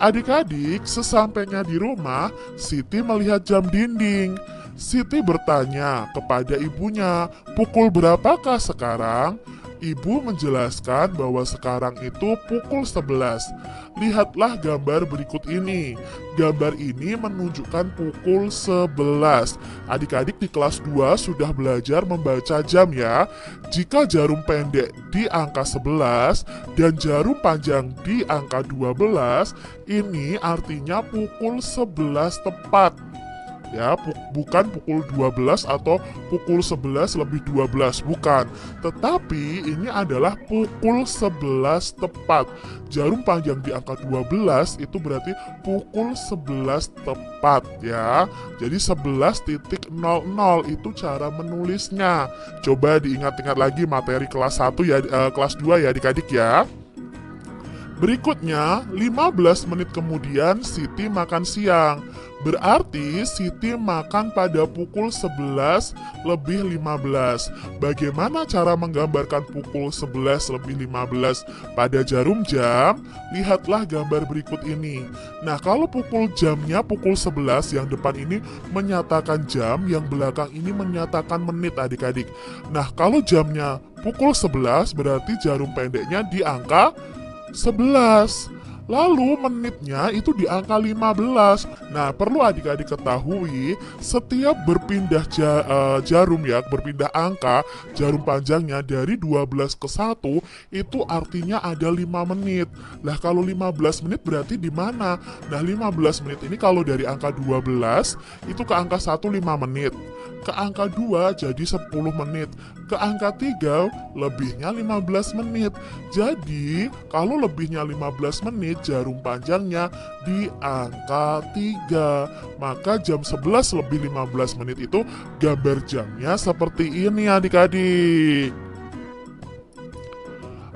Adik-adik, sesampainya di rumah, Siti melihat jam dinding. Siti bertanya kepada ibunya, "Pukul berapakah sekarang?" Ibu menjelaskan bahwa sekarang itu pukul 11. Lihatlah gambar berikut ini. Gambar ini menunjukkan pukul 11. Adik-adik di kelas 2 sudah belajar membaca jam ya. Jika jarum pendek di angka 11 dan jarum panjang di angka 12, ini artinya pukul 11 tepat. Ya, bukan pukul 12 atau pukul 11 lebih 12, bukan. Tetapi ini adalah pukul 11 tepat. Jarum panjang di angka 12 itu berarti pukul 11 tepat ya. Jadi 11.00 itu cara menulisnya. Coba diingat-ingat lagi materi kelas 1 ya, kelas 2 ya adik-adik ya. Berikutnya, 15 menit kemudian Siti makan siang. Berarti Siti makan pada pukul 11 lebih 15. Bagaimana cara menggambarkan pukul 11 lebih 15 pada jarum jam? Lihatlah gambar berikut ini. Nah, kalau pukul jamnya pukul 11, yang depan ini menyatakan jam, yang belakang ini menyatakan menit adik-adik. Nah, kalau jamnya pukul 11 berarti jarum pendeknya di angka 11. Lalu menitnya itu di angka 15. Nah, perlu adik-adik ketahui, setiap berpindah jarum ya, berpindah angka, jarum panjangnya dari 12 ke 1, itu artinya ada 5 menit. Nah, kalau 15 menit berarti di mana? Nah, 15 menit ini kalau dari angka 12, itu ke angka 1 5 menit. Ke angka 2 jadi 10 menit. Ke angka 3 lebihnya 15 menit. Jadi, kalau lebihnya 15 menit, jarum panjangnya di angka 3. Maka jam 11 lebih 15 menit itu gambar jamnya seperti ini adik-adik.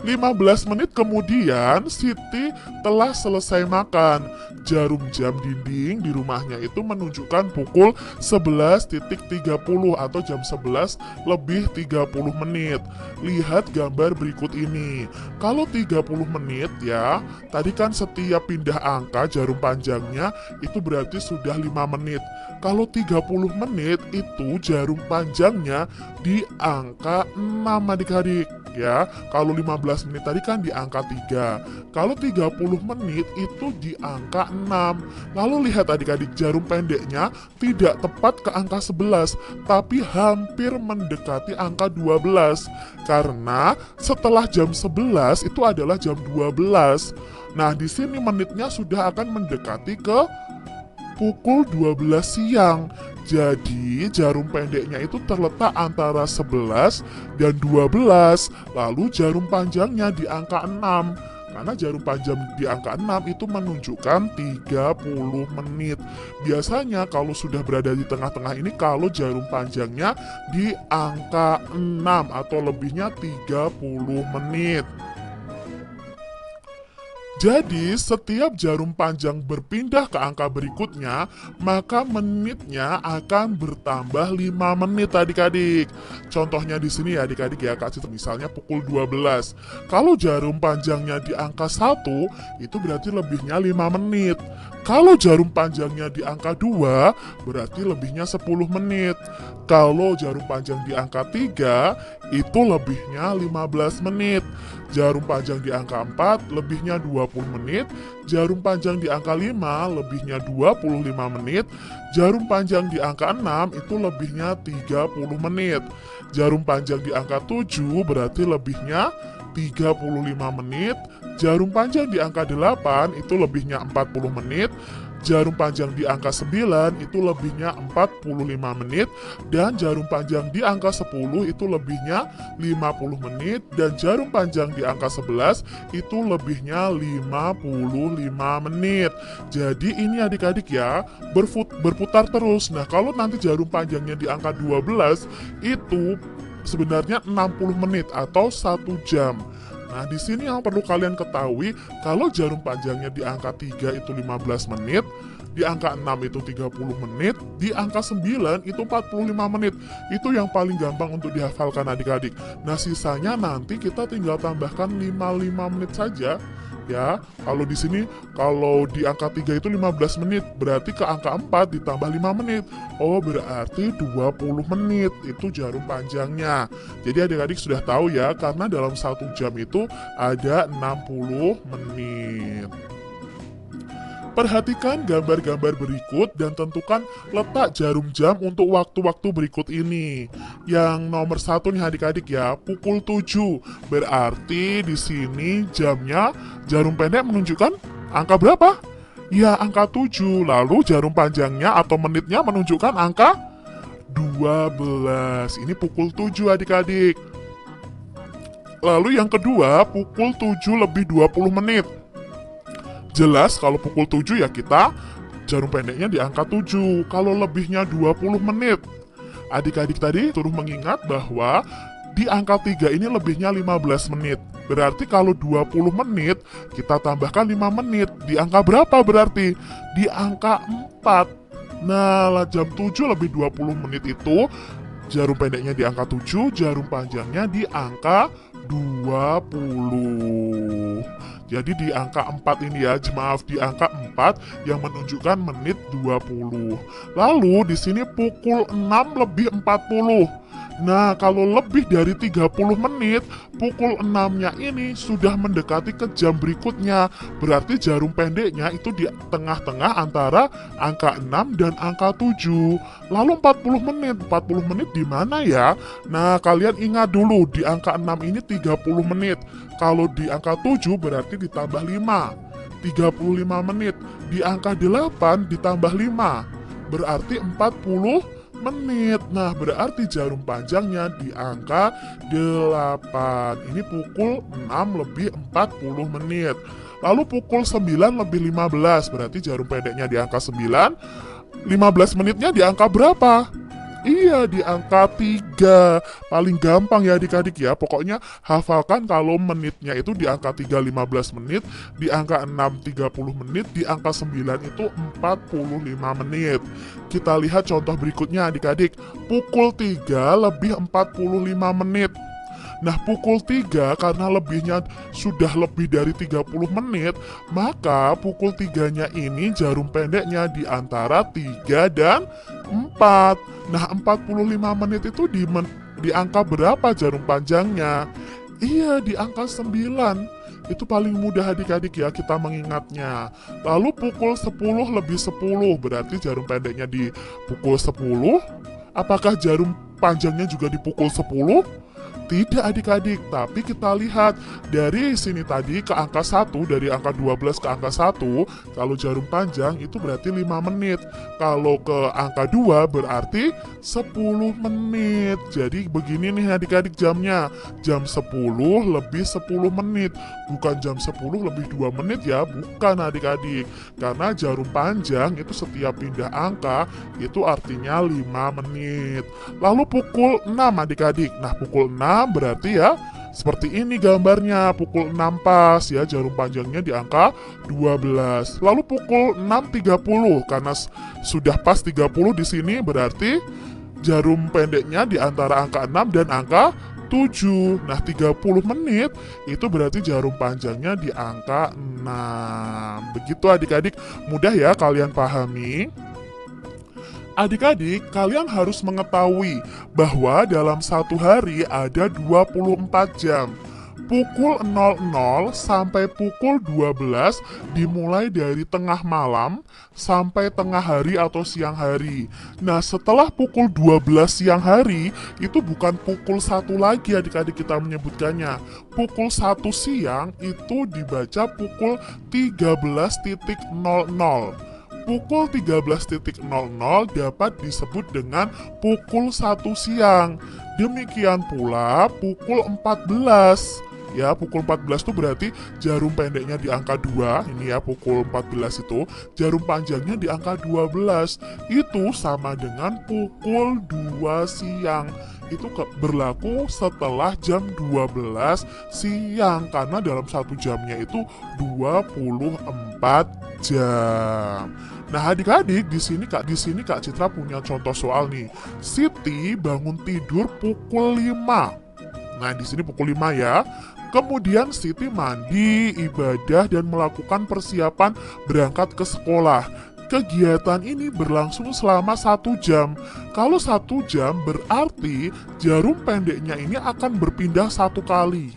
15 menit kemudian Siti telah selesai makan. Jarum jam dinding di rumahnya itu menunjukkan pukul 11.30 atau jam 11 lebih 30 menit. Lihat gambar berikut ini. Kalau 30 menit ya, tadi kan setiap pindah angka jarum panjangnya itu berarti sudah 5 menit. Kalau 30 menit itu jarum panjangnya di angka 6 adik-adik. Ya, kalau 15 menit tadi kan di angka 3. Kalau 30 menit itu di angka 6. Lalu lihat adik-adik, jarum pendeknya tidak tepat ke angka 11, tapi hampir mendekati angka 12. Karena setelah jam 11 itu adalah jam 12. Nah, di sini menitnya sudah akan mendekati ke pukul 12 siang. Jadi jarum pendeknya itu terletak antara 11 dan 12. Lalu jarum panjangnya di angka 6. Karena jarum panjang di angka 6 itu menunjukkan 30 menit. Biasanya kalau sudah berada di tengah-tengah ini, kalau jarum panjangnya di angka 6 atau lebihnya 30 menit. Jadi, setiap jarum panjang berpindah ke angka berikutnya, maka menitnya akan bertambah 5 menit adik-adik. Contohnya di sini ya adik-adik ya, Kak Citra, misalnya pukul 12. Kalau jarum panjangnya di angka 1, itu berarti lebihnya 5 menit. Kalau jarum panjangnya di angka 2, berarti lebihnya 10 menit. Kalau jarum panjang di angka 3, itu lebihnya 15 menit. Jarum panjang di angka 4, lebihnya 20 menit. Jarum panjang di angka 5, lebihnya 25 menit. Jarum panjang di angka 6, itu lebihnya 30 menit. Jarum panjang di angka 7, berarti lebihnya 35 menit. Jarum panjang di angka 8 itu lebihnya 40 menit. Jarum panjang di angka 9 itu lebihnya 45 menit. Dan jarum panjang di angka 10 itu lebihnya 50 menit. Dan jarum panjang di angka 11 itu lebihnya 55 menit. Jadi ini adik-adik ya, berputar terus. Nah, kalau nanti jarum panjangnya di angka 12 itu sebenarnya 60 menit atau 1 jam. Nah, di sini yang perlu kalian ketahui, kalau jarum panjangnya di angka 3 itu 15 menit, di angka 6 itu 30 menit, di angka 9 itu 45 menit. Itu yang paling gampang untuk dihafalkan adik-adik. Nah, sisanya nanti kita tinggal tambahkan 55 menit saja. Ya, kalau di sini, kalau di angka 3 itu 15 menit, berarti ke angka 4 ditambah 5 menit. Oh, berarti 20 menit, itu jarum panjangnya. Jadi adik-adik sudah tahu ya, karena dalam 1 jam itu ada 60 menit. Perhatikan gambar-gambar berikut dan tentukan letak jarum jam untuk waktu-waktu berikut ini. Yang nomor 1 nih adik-adik ya, pukul 7. Berarti di sini jamnya, jarum pendek menunjukkan angka berapa? Ya, angka 7. Lalu jarum panjangnya atau menitnya menunjukkan angka 12. Ini pukul 7 adik-adik. Lalu yang kedua, pukul 7 lebih 20 menit. Jelas kalau pukul 7 ya kita jarum pendeknya di angka 7. Kalau lebihnya 20 menit. Adik-adik tadi suruh mengingat bahwa di angka 3 ini lebihnya 15 menit. Berarti kalau 20 menit kita tambahkan 5 menit. Di angka berapa berarti? Di angka 4. Nah, jam 7 lebih 20 menit itu jarum pendeknya di angka 7, jarum panjangnya di angka 20. Jadi di angka 4 ini ya, maaf, di angka 4 yang menunjukkan menit 20. Lalu di sini pukul 6 lebih 40. Nah, kalau lebih dari 30 menit, pukul 6-nya ini sudah mendekati ke jam berikutnya. Berarti jarum pendeknya itu di tengah-tengah antara angka 6 dan angka 7. Lalu 40 menit. 40 menit di mana ya? Nah, kalian ingat dulu, di angka 6 ini 30 menit. Kalau di angka 7 berarti ditambah 5. 35 menit. Di angka 8 ditambah 5. Berarti 40 menit. Nah, berarti jarum panjangnya di angka 8. Ini pukul 6 lebih 40 menit. Lalu pukul 9 lebih 15. Berarti jarum pendeknya di angka 9. 15 menitnya di angka berapa? Iya, di angka 3. Paling gampang ya adik-adik ya. Pokoknya hafalkan kalau menitnya itu di angka 3 15 menit, di angka 6 30 menit, di angka 9 itu 45 menit. Kita lihat contoh berikutnya adik-adik. Pukul 3 lebih 45 menit. Nah, pukul 3 karena lebihnya sudah lebih dari 30 menit, maka pukul 3-nya ini jarum pendeknya di antara 3 dan 4. Nah, 45 menit itu di angka berapa jarum panjangnya? Iya, di angka 9. Itu paling mudah adik-adik ya kita mengingatnya. Lalu pukul 10 lebih 10, berarti jarum pendeknya di pukul 10. Apakah jarum panjangnya juga di pukul 10? Tidak adik-adik, tapi kita lihat dari sini tadi ke angka 1, dari angka 12 ke angka 1, kalau jarum panjang itu berarti 5 menit. Kalau ke angka 2 berarti 10 menit. Jadi begini nih adik-adik jamnya. Jam 10 lebih 10 menit. Bukan jam 10 lebih 2 menit ya, bukan adik-adik. Karena jarum panjang itu setiap pindah angka itu artinya 5 menit. Lalu pukul 6 adik-adik. Nah, pukul 6 berarti ya seperti ini gambarnya, pukul 6 pas ya, jarum panjangnya di angka 12. Lalu pukul 6.30 karena sudah pas 30 di sini berarti jarum pendeknya di antara angka 6 dan angka 7. Nah, 30 menit itu berarti jarum panjangnya di angka 6. Begitu adik-adik, mudah ya kalian pahami. Adik-adik, kalian harus mengetahui bahwa dalam satu hari ada 24 jam. Pukul 00 sampai pukul 12 dimulai dari tengah malam sampai tengah hari atau siang hari. Nah, setelah pukul 12 siang hari, itu bukan pukul 1 lagi adik-adik kita menyebutkannya. Pukul 1 siang itu dibaca pukul 13.00. Pukul 13.00 dapat disebut dengan pukul 1 siang. Demikian pula pukul 14. Ya, pukul 14 itu berarti jarum pendeknya di angka 2. Ini ya, pukul 14 itu. Jarum panjangnya di angka 12. Itu sama dengan pukul 2 siang. Itu berlaku setelah jam 12 siang. Karena dalam satu jamnya itu 24 jam. Nah, adik-adik, di sini Kak Citra punya contoh soal nih. Siti bangun tidur pukul 5. Nah, di sini pukul 5 ya. Kemudian Siti mandi, ibadah, dan melakukan persiapan berangkat ke sekolah. Kegiatan ini berlangsung selama 1 jam. Kalau 1 jam berarti jarum pendeknya ini akan berpindah 1 kali.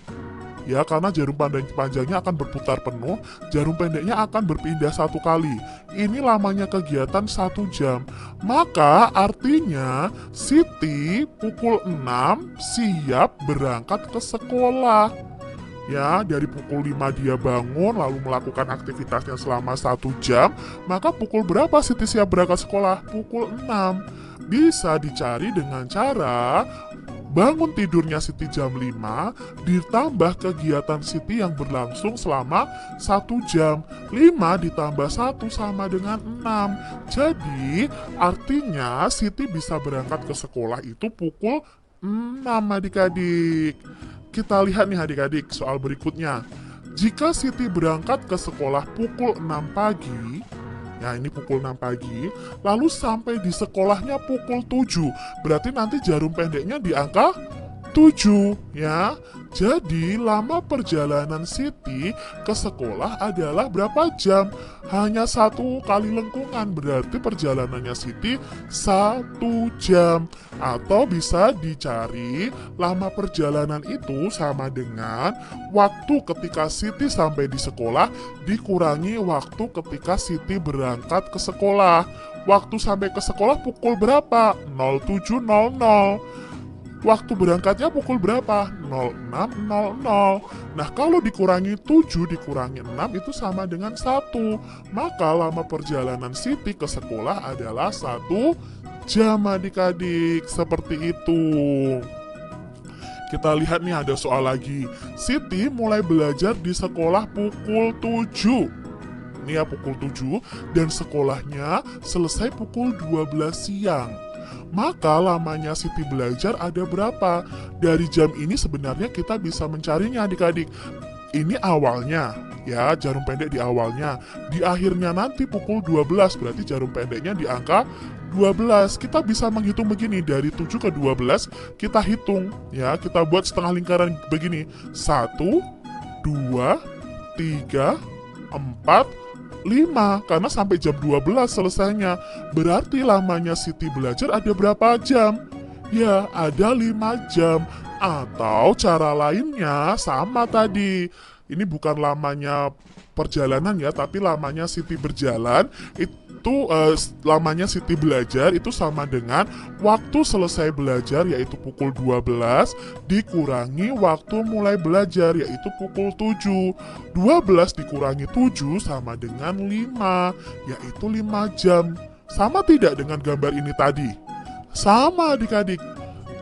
Ya, karena jarum panjangnya akan berputar penuh, jarum pendeknya akan berpindah 1 kali. Ini lamanya kegiatan 1 jam. Maka artinya Siti pukul 6 siap berangkat ke sekolah. Ya, dari pukul 5 dia bangun lalu melakukan aktivitasnya selama 1 jam, maka pukul berapa Siti siap berangkat sekolah? Pukul 6. Bisa dicari dengan cara bangun tidurnya Siti jam 5, ditambah kegiatan Siti yang berlangsung selama 1 jam. 5 ditambah 1 sama dengan 6. Jadi, artinya Siti bisa berangkat ke sekolah itu pukul 6 adik-adik. Kita lihat nih adik-adik soal berikutnya. Jika Siti berangkat ke sekolah pukul 6 pagi, ya ini pukul 6 pagi, lalu sampai di sekolahnya pukul 7, berarti nanti jarum pendeknya di angka 7 ya. Jadi lama perjalanan Siti ke sekolah adalah berapa jam? Hanya 1 kali lengkungan, berarti perjalanannya Siti 1 jam. Atau bisa dicari lama perjalanan itu sama dengan waktu ketika Siti sampai di sekolah dikurangi waktu ketika Siti berangkat ke sekolah. Waktu sampai ke sekolah pukul berapa? 07.00. Waktu berangkatnya pukul berapa? 06.00. Nah, kalau dikurangi 7 dikurangi 6 itu sama dengan 1. Maka lama perjalanan Siti ke sekolah adalah 1 jam adik-adik. Seperti itu. Kita lihat nih ada soal lagi. Siti mulai belajar di sekolah pukul 7. Ini ya pukul 7 dan sekolahnya selesai pukul 12 siang. Maka lamanya Siti belajar ada berapa? Dari jam ini sebenarnya kita bisa mencarinya adik-adik. Ini awalnya, ya jarum pendek di awalnya. Di akhirnya nanti pukul 12, berarti jarum pendeknya di angka 12. Kita bisa menghitung begini, dari 7 ke 12 kita hitung. Ya, kita buat setengah lingkaran begini. 1, 2, 3, 4, 5, karena sampai jam 12 selesainya. Berarti lamanya Siti belajar ada berapa jam? Ya, ada 5 jam. Atau cara lainnya sama tadi. Ini bukan lamanya perjalanan ya, tapi lamanya Siti berjalan. Lamanya Siti belajar itu sama dengan waktu selesai belajar yaitu pukul 12 dikurangi waktu mulai belajar yaitu pukul 7. 12 dikurangi 7 sama dengan 5 yaitu 5 jam. Sama tidak dengan gambar ini tadi? Sama adik-adik.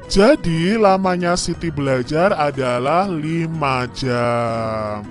Jadi lamanya Siti belajar adalah 5 jam.